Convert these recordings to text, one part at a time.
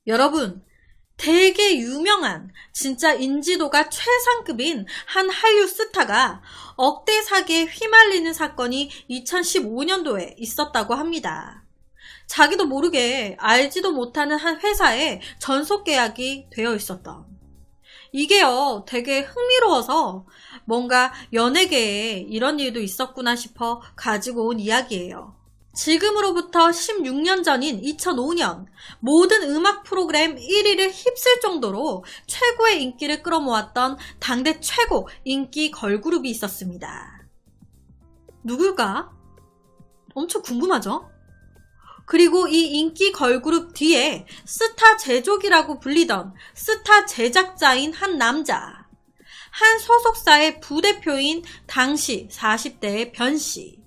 여러분, 되게 유명한 진짜 인지도가 최상급인 한 한류 스타가 억대 사기에 휘말리는 사건이 2015년도에 있었다고 합니다. 자기도 모르게 알지도 못하는 한 회사에 전속 계약이 되어 있었던. 이게요, 되게 흥미로워서 뭔가 연예계에 이런 일도 있었구나 싶어 가지고 온 이야기예요. 지금으로부터 16년 전인 2005년 모든 음악 프로그램 1위를 휩쓸 정도로 최고의 인기를 끌어모았던 당대 최고 인기 걸그룹이 있었습니다. 누굴까? 엄청 궁금하죠? 그리고 이 인기 걸그룹 뒤에 스타 제조기라고 불리던 스타 제작자인 한 남자, 한 소속사의 부대표인 당시 40대의 변씨.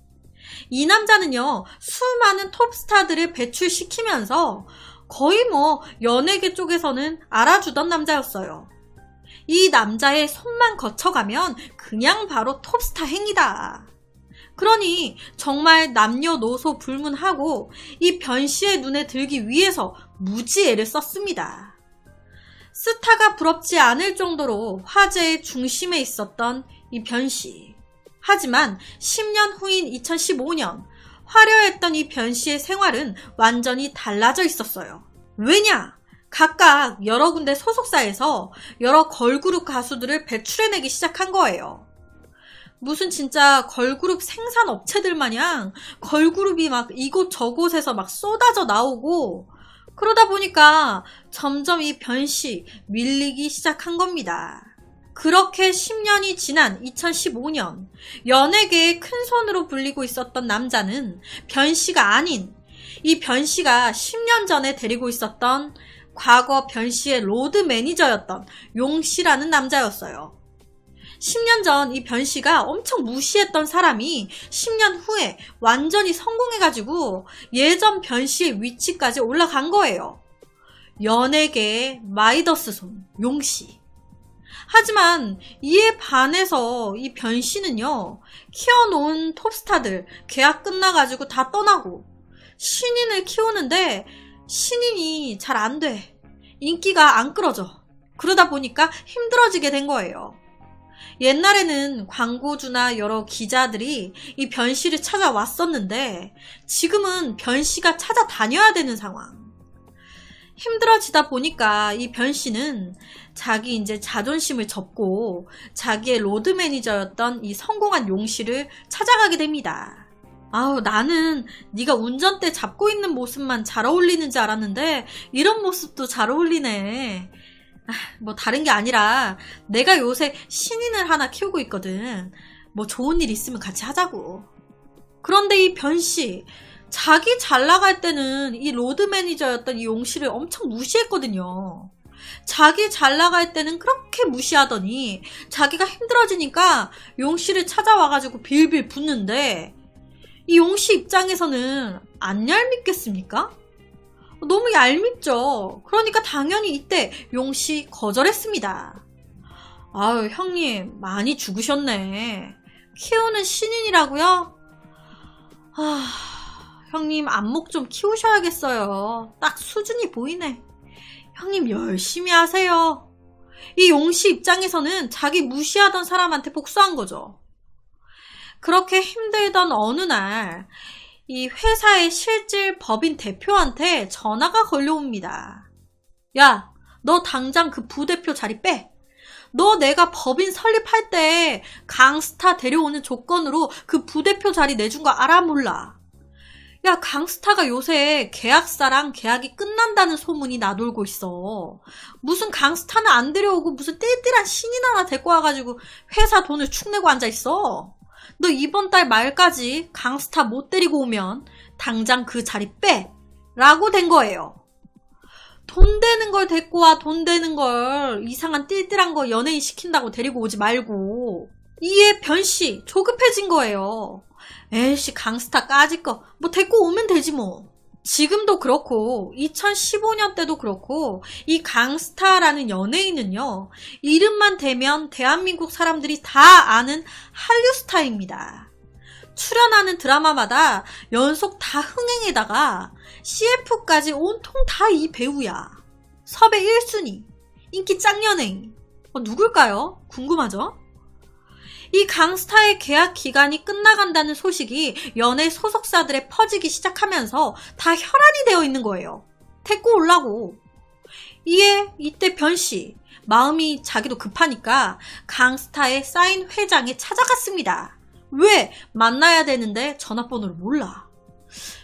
이 남자는요, 수많은 톱스타들을 배출시키면서 거의 연예계 쪽에서는 알아주던 남자였어요. 이 남자의 손만 거쳐가면 그냥 바로 톱스타 행위다. 그러니 정말 남녀노소 불문하고 이 변씨의 눈에 들기 위해서 무지 애를 썼습니다. 스타가 부럽지 않을 정도로 화제의 중심에 있었던 이 변씨. 하지만 10년 후인 2015년 화려했던 이 변씨의 생활은 완전히 달라져 있었어요. 왜냐? 각각 여러 군데 소속사에서 여러 걸그룹 가수들을 배출해내기 시작한 거예요. 무슨 진짜 걸그룹 생산업체들 마냥 걸그룹이 막 이곳저곳에서 막 쏟아져 나오고, 그러다 보니까 점점 이 변씨 밀리기 시작한 겁니다. 그렇게 10년이 지난 2015년 연예계의 큰손으로 불리고 있었던 남자는 변씨가 아닌 이 변씨가 10년 전에 데리고 있었던 과거 변씨의 로드 매니저였던 용씨라는 남자였어요. 10년 전 이 변씨가 엄청 무시했던 사람이 10년 후에 완전히 성공해가지고 예전 변씨의 위치까지 올라간 거예요. 연예계의 마이더스손 용씨. 하지만 이에 반해서 이 변씨는요, 키워놓은 톱스타들 계약 끝나가지고 다 떠나고 신인을 키우는데 신인이 잘 안 돼. 인기가 안 끌어져. 그러다 보니까 힘들어지게 된 거예요. 옛날에는 광고주나 여러 기자들이 이 변씨를 찾아왔었는데 지금은 변씨가 찾아다녀야 되는 상황. 힘들어지다 보니까 이 변씨는 자기 이제 자존심을 접고 자기의 로드 매니저였던 이 성공한 용씨를 찾아가게 됩니다. 아우, 나는 네가 운전대 잡고 있는 모습만 잘 어울리는 줄 알았는데 이런 모습도 잘 어울리네. 다른 게 아니라 내가 요새 신인을 하나 키우고 있거든. 좋은 일 있으면 같이 하자고. 그런데 이 변씨, 자기 잘 나갈 때는 이 로드 매니저였던 이 용씨를 엄청 무시했거든요. 자기 잘 나갈 때는 그렇게 무시하더니 자기가 힘들어지니까 용씨를 찾아와가지고 빌빌 붙는데 이 용씨 입장에서는 안 얄밉겠습니까? 너무 얄밉죠. 그러니까 당연히 이때 용씨 거절했습니다. 아유, 형님 많이 죽으셨네. 키우는 신인이라고요? 형님 안목 좀 키우셔야겠어요. 딱 수준이 보이네. 형님 열심히 하세요. 이 용씨 입장에서는 자기 무시하던 사람한테 복수한 거죠. 그렇게 힘들던 어느 날 이 회사의 실질 법인 대표한테 전화가 걸려옵니다. 야, 너 당장 그 부대표 자리 빼. 너 내가 법인 설립할 때 강스타 데려오는 조건으로 그 부대표 자리 내준 거 알아 몰라? 야, 강스타가 요새 계약사랑 계약이 끝난다는 소문이 나돌고 있어. 무슨 강스타는 안 데려오고 무슨 띨띨한 신인 하나 데리고 와가지고 회사 돈을 축내고 앉아있어. 너 이번 달 말까지 강스타 못 데리고 오면 당장 그 자리 빼! 라고 된 거예요. 돈 되는 걸 데리고 와. 돈 되는 걸 이상한 띨띨한 거 연예인 시킨다고 데리고 오지 말고. 이에 변씨 조급해진 거예요. 에이씨, 강스타 까짓 거 데리고 오면 되지 뭐. 지금도 그렇고 2015년 때도 그렇고 이 강스타라는 연예인은요, 이름만 대면 대한민국 사람들이 다 아는 한류 스타입니다. 출연하는 드라마마다 연속 다 흥행에다가 CF까지 온통 다 이 배우야. 섭외 1순위, 인기 짱 연예인. 누굴까요? 궁금하죠? 이 강스타의 계약 기간이 끝나간다는 소식이 연예 소속사들에 퍼지기 시작하면서 다 혈안이 되어 있는 거예요. 데리고 오려고. 이에 이때 변씨, 마음이 자기도 급하니까 강스타의 사인 회장에 찾아갔습니다. 왜? 만나야 되는데 전화번호를 몰라.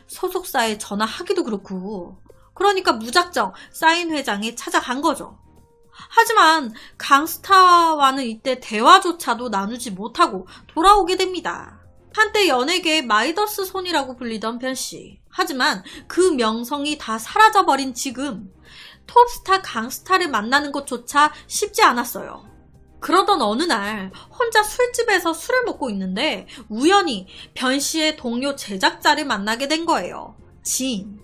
소속사에 전화하기도 그렇고. 그러니까 무작정 사인 회장에 찾아간 거죠. 하지만 강스타와는 이때 대화조차도 나누지 못하고 돌아오게 됩니다. 한때 연예계의 마이더스 손이라고 불리던 변씨. 하지만 그 명성이 다 사라져버린 지금 톱스타 강스타를 만나는 것조차 쉽지 않았어요. 그러던 어느 날 혼자 술집에서 술을 먹고 있는데 우연히 변씨의 동료 제작자를 만나게 된 거예요. 지인.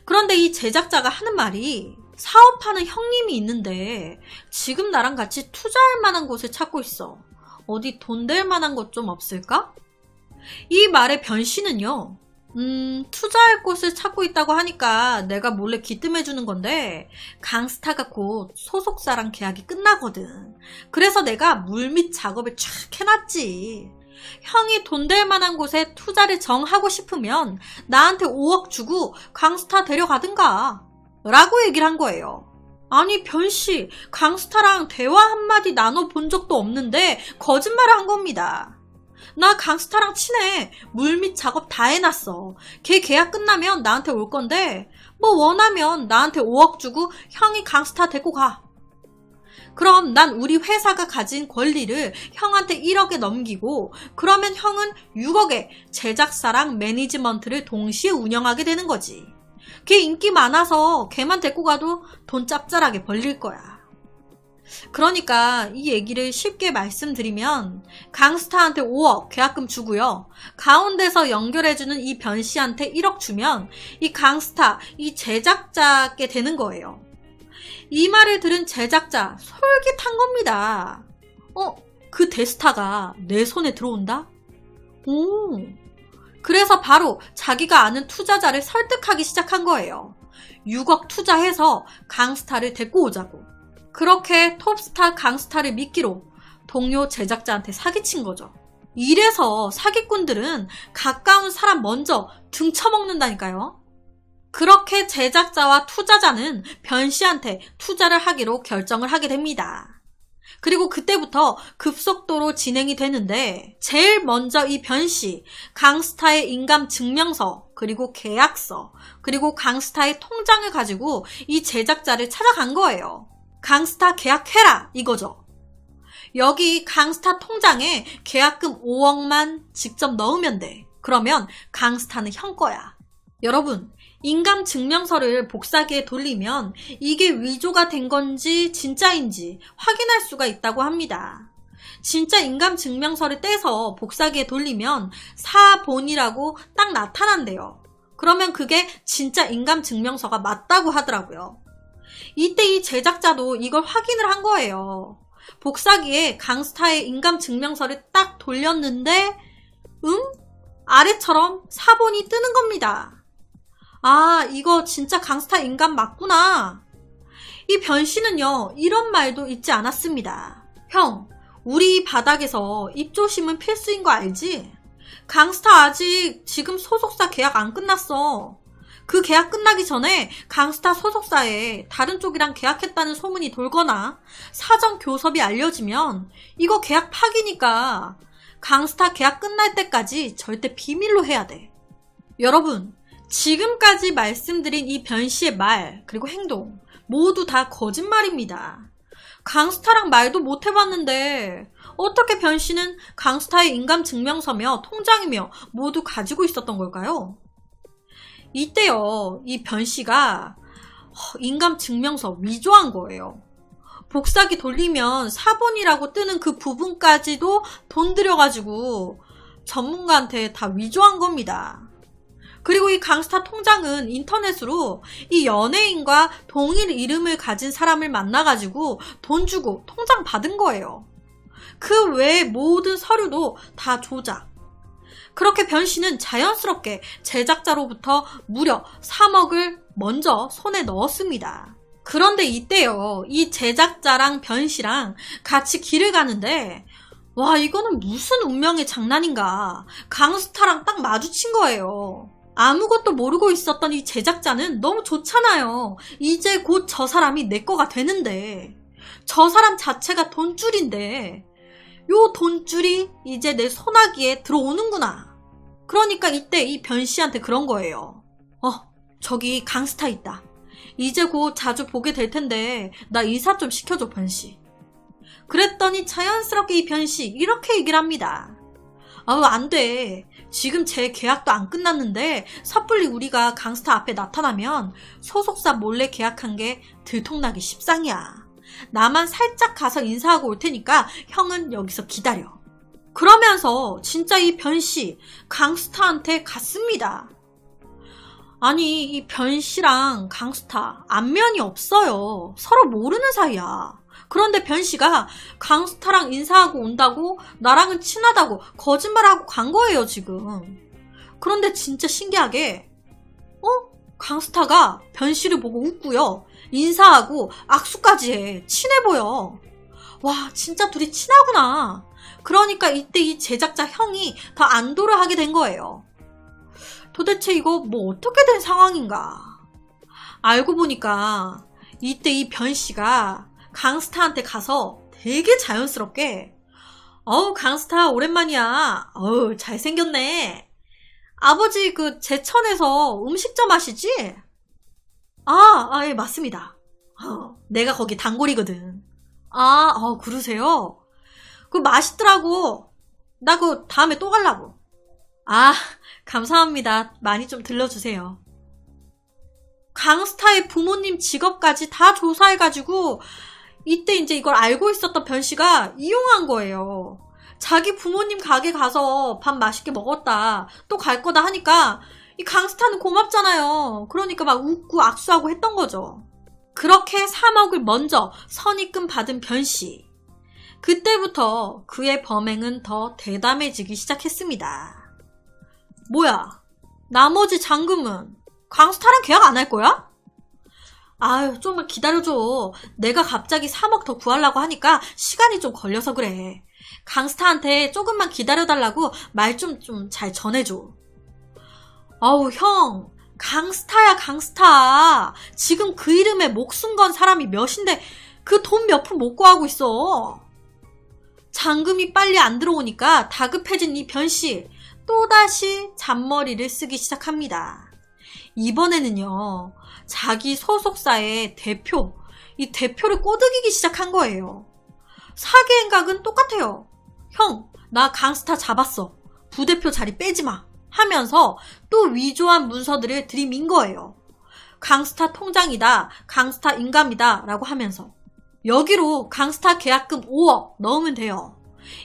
그런데 이 제작자가 하는 말이 사업하는 형님이 있는데 지금 나랑 같이 투자할 만한 곳을 찾고 있어. 어디 돈 될 만한 곳 좀 없을까? 이 말에 변씨는요. 투자할 곳을 찾고 있다고 하니까 내가 몰래 기뜸해주는 건데 강스타가 곧 소속사랑 계약이 끝나거든. 그래서 내가 물밑 작업을 쫙 해놨지. 형이 돈 될 만한 곳에 투자를 정하고 싶으면 나한테 5억 주고 강스타 데려가든가 라고 얘기를 한 거예요. 아니 변씨, 강스타랑 대화 한마디 나눠본 적도 없는데 거짓말을 한 겁니다. 나 강스타랑 친해. 물밑 작업 다 해놨어. 걔 계약 끝나면 나한테 올 건데 뭐 원하면 나한테 5억 주고 형이 강스타 데리고 가. 그럼 난 우리 회사가 가진 권리를 형한테 1억에 넘기고 그러면 형은 6억에 제작사랑 매니지먼트를 동시에 운영하게 되는 거지. 걔 인기 많아서 걔만 데리고 가도 돈 짭짤하게 벌릴 거야. 그러니까 이 얘기를 쉽게 말씀드리면 강스타한테 5억 계약금 주고요. 가운데서 연결해주는 이 변씨한테 1억 주면 이 강스타, 이 제작자께 되는 거예요. 이 말을 들은 제작자 솔깃한 겁니다. 그 대스타가 내 손에 들어온다? 오. 그래서 바로 자기가 아는 투자자를 설득하기 시작한 거예요. 6억 투자해서 강스타를 데리고 오자고. 그렇게 톱스타 강스타를 미끼로 동료 제작자한테 사기친 거죠. 이래서 사기꾼들은 가까운 사람 먼저 등쳐먹는다니까요. 그렇게 제작자와 투자자는 변씨한테 투자를 하기로 결정을 하게 됩니다. 그리고 그때부터 급속도로 진행이 되는데 제일 먼저 이 변씨, 강스타의 인감 증명서, 그리고 계약서, 그리고 강스타의 통장을 가지고 이 제작자를 찾아간 거예요. 강스타 계약해라 이거죠. 여기 강스타 통장에 계약금 5억만 직접 넣으면 돼. 그러면 강스타는 형 거야. 여러분, 인감 증명서를 복사기에 돌리면 이게 위조가 된 건지 진짜인지 확인할 수가 있다고 합니다. 진짜 인감 증명서를 떼서 복사기에 돌리면 사본이라고 딱 나타난대요. 그러면 그게 진짜 인감 증명서가 맞다고 하더라고요. 이때 이 제작자도 이걸 확인을 한 거예요. 복사기에 강스타의 인감 증명서를 딱 돌렸는데 아래처럼 사본이 뜨는 겁니다. 아, 이거 진짜 강스타 인감 맞구나. 이 변씨는요, 이런 말도 잊지 않았습니다. 형, 우리 바닥에서 입조심은 필수인 거 알지? 강스타 아직 지금 소속사 계약 안 끝났어. 그 계약 끝나기 전에 강스타 소속사에 다른 쪽이랑 계약했다는 소문이 돌거나 사전 교섭이 알려지면 이거 계약 파기니까 강스타 계약 끝날 때까지 절대 비밀로 해야 돼. 여러분, 지금까지 말씀드린 이 변씨의 말 그리고 행동 모두 다 거짓말입니다. 강스타랑 말도 못 해봤는데 어떻게 변씨는 강스타의 인감증명서며 통장이며 모두 가지고 있었던 걸까요? 이때요, 이 변씨가 인감증명서 위조한 거예요. 복사기 돌리면 사본이라고 뜨는 그 부분까지도 돈 들여가지고 전문가한테 다 위조한 겁니다. 그리고 이 강스타 통장은 인터넷으로 이 연예인과 동일 이름을 가진 사람을 만나가지고 돈 주고 통장 받은 거예요. 그 외의 모든 서류도 다 조작. 그렇게 변씨는 자연스럽게 제작자로부터 무려 3억을 먼저 손에 넣었습니다. 그런데 이때요, 이 제작자랑 변 씨랑 같이 길을 가는데, 와, 이거는 무슨 운명의 장난인가. 강스타랑 딱 마주친 거예요. 아무것도 모르고 있었던 이 제작자는 너무 좋잖아요. 이제 곧 저 사람이 내 거가 되는데. 저 사람 자체가 돈줄인데, 요 돈줄이 이제 내 소나기에 들어오는구나. 그러니까 이때 이 변 씨한테 그런 거예요. 저기 강스타 있다. 이제 곧 자주 보게 될 텐데 나 인사 좀 시켜줘, 변 씨. 그랬더니 자연스럽게 이 변 씨 이렇게 얘기를 합니다. 안 돼. 지금 제 계약도 안 끝났는데 섣불리 우리가 강스타 앞에 나타나면 소속사 몰래 계약한 게 들통나기 십상이야. 나만 살짝 가서 인사하고 올 테니까 형은 여기서 기다려. 그러면서 진짜 이 변 씨 강스타한테 갔습니다. 아니, 이 변 씨랑 강스타 안면이 없어요. 서로 모르는 사이야. 그런데 변 씨가 강스타랑 인사하고 온다고 나랑은 친하다고 거짓말하고 간 거예요, 지금. 그런데 진짜 신기하게 강스타가 변 씨를 보고 웃고요. 인사하고 악수까지 해. 친해 보여. 와, 진짜 둘이 친하구나. 그러니까 이때 이 제작자 형이 더 안도를 하게 된 거예요. 도대체 이거 뭐 어떻게 된 상황인가. 알고 보니까 이때 이 변 씨가 강스타한테 가서 되게 자연스럽게 강스타 오랜만이야. 잘생겼네. 아버지 그 제천에서 음식점 하시지? 예, 맞습니다. 내가 거기 단골이거든. 그러세요? 그 맛있더라고. 나 그 다음에 또 가려고. 감사합니다. 많이 좀 들려주세요. 강스타의 부모님 직업까지 다 조사해가지고 이때 이제 이걸 알고 있었던 변 씨가 이용한 거예요. 자기 부모님 가게 가서 밥 맛있게 먹었다. 또 갈 거다 하니까 이 강스타는 고맙잖아요. 그러니까 막 웃고 악수하고 했던 거죠. 그렇게 3억을 먼저 선입금 받은 변 씨. 그때부터 그의 범행은 더 대담해지기 시작했습니다. 뭐야? 나머지 잔금은 강스타랑 계약 안 할 거야? 좀만 기다려줘. 내가 갑자기 3억 더 구하려고 하니까 시간이 좀 걸려서 그래. 강스타한테 조금만 기다려달라고 말 좀 잘 전해줘. 형. 강스타야, 강스타. 지금 그 이름에 목숨 건 사람이 몇인데 그 돈 몇 푼 못 구하고 있어. 잔금이 빨리 안 들어오니까 다급해진 이 변씨. 또다시 잔머리를 쓰기 시작합니다. 이번에는요, 자기 소속사의 대표, 이 대표를 꼬드기기 시작한 거예요. 사기 행각은 똑같아요. 형, 나 강스타 잡았어. 부대표 자리 빼지 마. 하면서 또 위조한 문서들을 들이민 거예요. 강스타 통장이다, 강스타 인감이다 라고 하면서 여기로 강스타 계약금 5억 넣으면 돼요.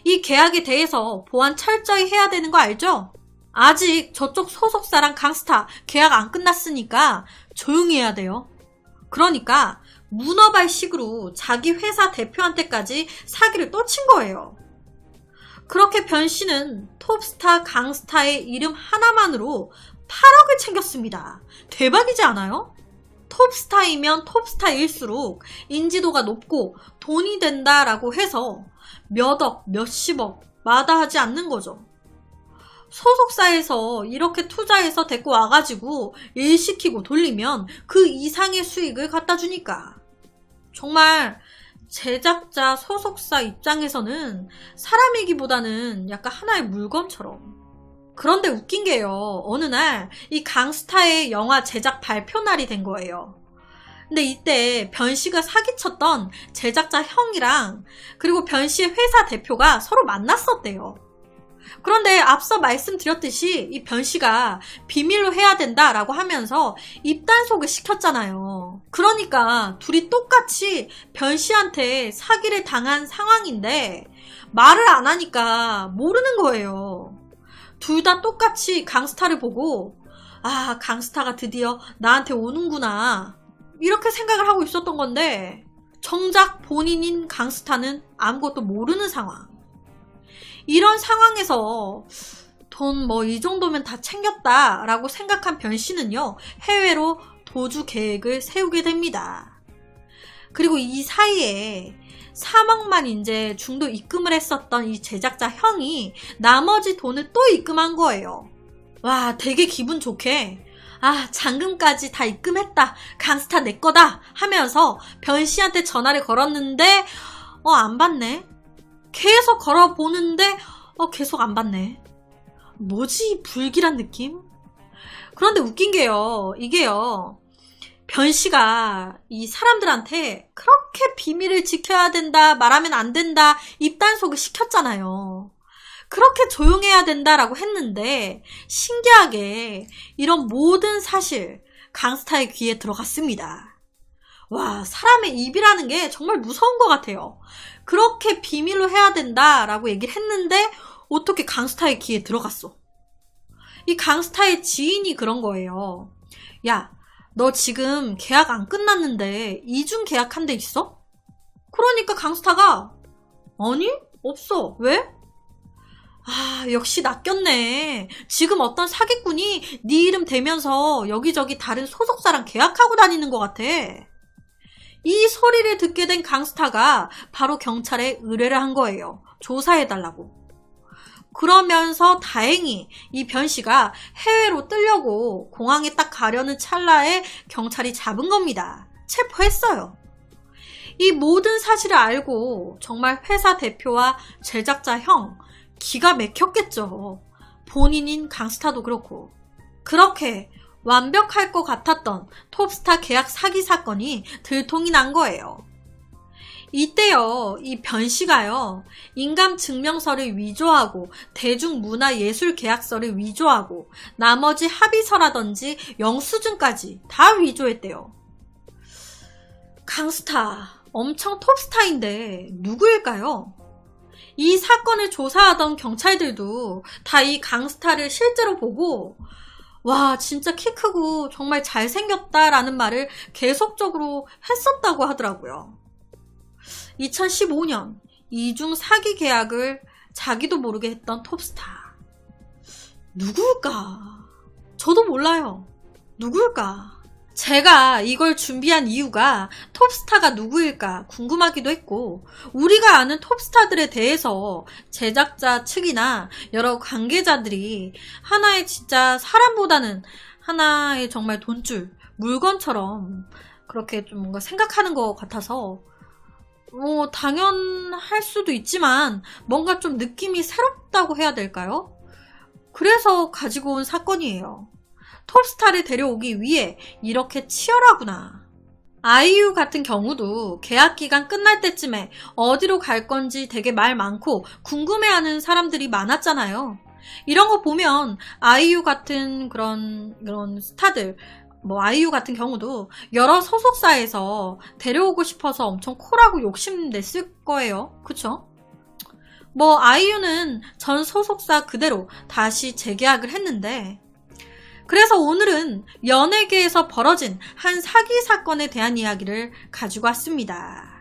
이 계약에 대해서 보완 철저히 해야 되는 거 알죠? 아직 저쪽 소속사랑 강스타 계약 안 끝났으니까 조용히 해야 돼요. 그러니까 문어발식으로 자기 회사 대표한테까지 사기를 또 친 거예요. 그렇게 변 씨는 톱스타 강스타의 이름 하나만으로 8억을 챙겼습니다. 대박이지 않아요? 톱스타이면 톱스타일수록 인지도가 높고 돈이 된다라고 해서 몇억, 몇십억 마다하지 않는 거죠. 소속사에서 이렇게 투자해서 데리고 와가지고 일 시키고 돌리면 그 이상의 수익을 갖다 주니까. 정말 제작자 소속사 입장에서는 사람이기보다는 약간 하나의 물건처럼. 그런데 웃긴 게요. 어느 날 이 강스타의 영화 제작 발표 날이 된 거예요. 근데 이때 변 씨가 사기쳤던 제작자 형이랑 그리고 변 씨의 회사 대표가 서로 만났었대요. 그런데 앞서 말씀드렸듯이 이 변 씨가 비밀로 해야 된다라고 하면서 입단속을 시켰잖아요. 그러니까 둘이 똑같이 변 씨한테 사기를 당한 상황인데 말을 안 하니까 모르는 거예요. 둘 다 똑같이 강스타를 보고 강스타가 드디어 나한테 오는구나 이렇게 생각을 하고 있었던 건데 정작 본인인 강스타는 아무것도 모르는 상황. 이런 상황에서 돈 이 정도면 다 챙겼다라고 생각한 변 씨는요, 해외로 도주 계획을 세우게 됩니다. 그리고 이 사이에 3억만 이제 중도 입금을 했었던 이 제작자 형이 나머지 돈을 또 입금한 거예요. 와, 되게 기분 좋게 잔금까지 다 입금했다. 강스타 내 거다 하면서 변 씨한테 전화를 걸었는데 안 받네. 계속 걸어보는데 계속 안 받네. 뭐지? 불길한 느낌? 그런데 웃긴 게요. 이게요. 변 씨가 이 사람들한테 그렇게 비밀을 지켜야 된다, 말하면 안 된다, 입단속을 시켰잖아요. 그렇게 조용해야 된다라고 했는데 신기하게 이런 모든 사실 강스타의 귀에 들어갔습니다. 와, 사람의 입이라는 게 정말 무서운 것 같아요. 그렇게 비밀로 해야 된다라고 얘기를 했는데 어떻게 강스타의 귀에 들어갔어? 이 강스타의 지인이 그런 거예요. 야, 너 지금 계약 안 끝났는데 이중 계약한 데 있어? 그러니까 강스타가 아니? 없어. 왜? 역시 낚였네. 지금 어떤 사기꾼이 네 이름 대면서 여기저기 다른 소속사랑 계약하고 다니는 것 같아. 이 소리를 듣게 된 강스타가 바로 경찰에 의뢰를 한 거예요. 조사해달라고. 그러면서 다행히 이 변 씨가 해외로 뜨려고 공항에 딱 가려는 찰나에 경찰이 잡은 겁니다. 체포했어요. 이 모든 사실을 알고 정말 회사 대표와 제작자 형 기가 막혔겠죠. 본인인 강스타도 그렇고. 그렇게 완벽할 것 같았던 톱스타 계약 사기 사건이 들통이 난 거예요. 이때요, 이 변 씨가요, 인감증명서를 위조하고 대중문화예술계약서를 위조하고 나머지 합의서라든지 영수증까지 다 위조했대요. 강스타, 엄청 톱스타인데 누구일까요? 이 사건을 조사하던 경찰들도 다 이 강스타를 실제로 보고 와, 진짜 키 크고 정말 잘생겼다라는 말을 계속적으로 했었다고 하더라고요. 2015년 이중 사기 계약을 자기도 모르게 했던 톱스타. 누구일까? 저도 몰라요. 누구일까? 제가 이걸 준비한 이유가 톱스타가 누구일까 궁금하기도 했고, 우리가 아는 톱스타들에 대해서 제작자 측이나 여러 관계자들이 하나의 진짜 사람보다는 하나의 정말 돈줄, 물건처럼 그렇게 좀 뭔가 생각하는 것 같아서 당연할 수도 있지만 뭔가 좀 느낌이 새롭다고 해야 될까요? 그래서 가지고 온 사건이에요. 톱스타를 데려오기 위해 이렇게 치열하구나. 아이유 같은 경우도 계약 기간 끝날 때쯤에 어디로 갈 건지 되게 말 많고 궁금해하는 사람들이 많았잖아요. 이런 거 보면 아이유 같은 그런 스타들, 아이유 같은 경우도 여러 소속사에서 데려오고 싶어서 엄청 콜하고 욕심냈을 거예요. 그쵸? 아이유는 전 소속사 그대로 다시 재계약을 했는데, 그래서 오늘은 연예계에서 벌어진 한 사기 사건에 대한 이야기를 가지고 왔습니다.